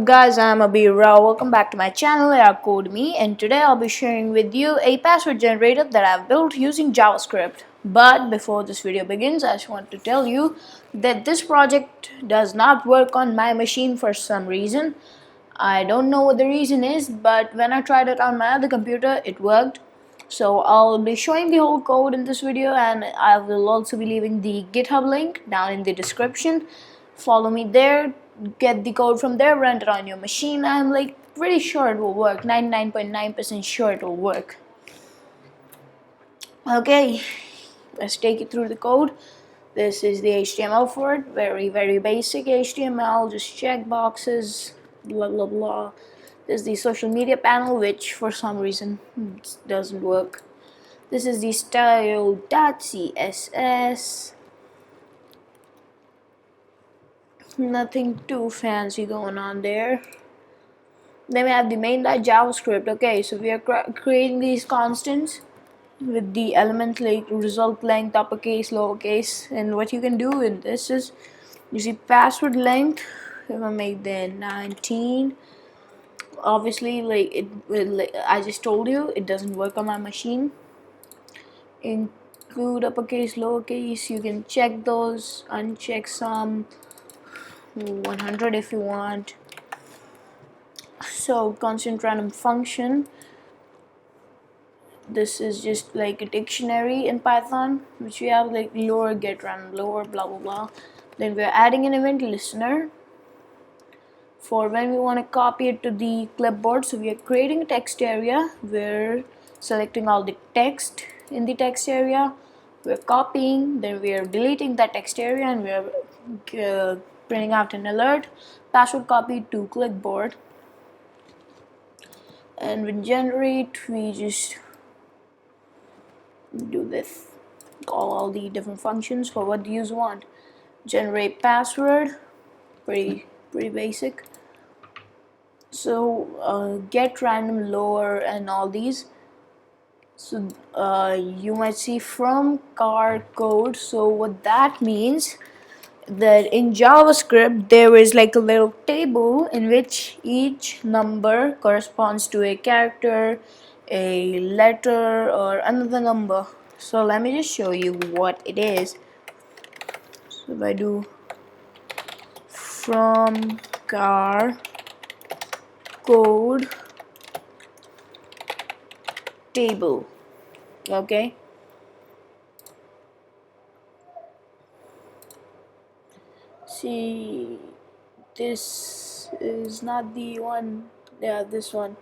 Guys, I'm Abeer Rao. Welcome back to my channel, Code Me, and today I'll be sharing with you a password generator that I've built using JavaScript. But before this video begins, I just want to tell you that this project does not work on my machine for some reason. I don't know what the reason is, but when I tried it on my other computer, it worked. So I'll be showing the whole code in this video, and I will also be leaving the GitHub link down in the description. Follow me there, get the code from there, run it on your machine. I'm like pretty sure it will work, 99.9% sure it will work. Okay, let's take it through the code. This is the HTML for it, very basic HTML, just check boxes, blah blah blah. This is the social media panel, which for some reason doesn't work. This is the style.css. Nothing too fancy going on there. Then we have the main.javascript. Okay, so we are creating these constants with the element like result length, uppercase, lowercase, and what you can do in this is you see password length. If I make that 19, obviously like it will, like I just told you, it doesn't work on my machine. Include uppercase, lowercase, you can check those, uncheck some, 100 if you want. So constant random function, this is just like a dictionary in Python, which we have like lower, get random lower, blah blah blah. Then we're adding an event listener for when we want to copy it to the clipboard. So we are creating a text area, we're selecting all the text in the text area, we're copying, then we are deleting that text area, and we are printing out an alert, password copied to clipboard. And with generate, we just do this, call all the different functions for what the user want. Generate password, pretty basic. So get random lower and all these. So you might see from car code. So what that means, that in JavaScript there is like a little table in which each number corresponds to a character, a letter, or another number. So let me just show you what it is. So if I do from car code table, okay, see, this is not the one, yeah, this one.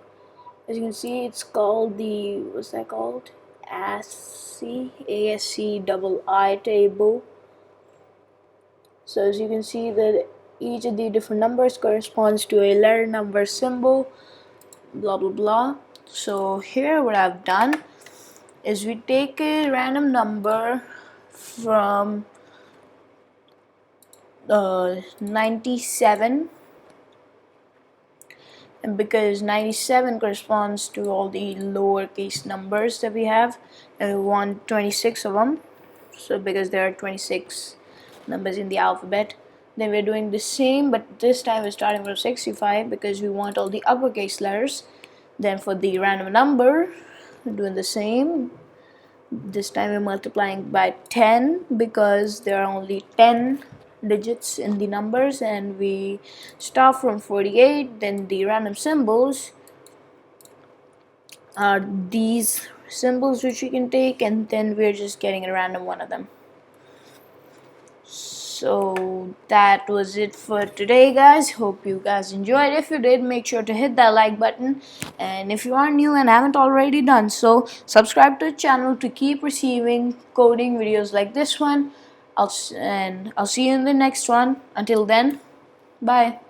As you can see, it's called the, what's that called, ASCII table. So as you can see that each of the different numbers corresponds to a letter, number, symbol, blah blah blah. So here what I've done is we take a random number from 97, and because 97 corresponds to all the lowercase numbers that we have, and we want 26 of them, so because there are 26 numbers in the alphabet, then we're doing the same, but this time we're starting from 65 because we want all the uppercase letters. Then for the random number, we're doing the same. This time we're multiplying by 10 because there are only 10 digits in the numbers, and we start from 48. Then the random symbols are these symbols which we can take, and then we're just getting a random one of them. So that was it for today, guys. Hope you guys enjoyed. If you did, make sure to hit that like button, and if you are new and haven't already done so, subscribe to the channel to keep receiving coding videos like this one. I'll see you in the next one. Until then, bye.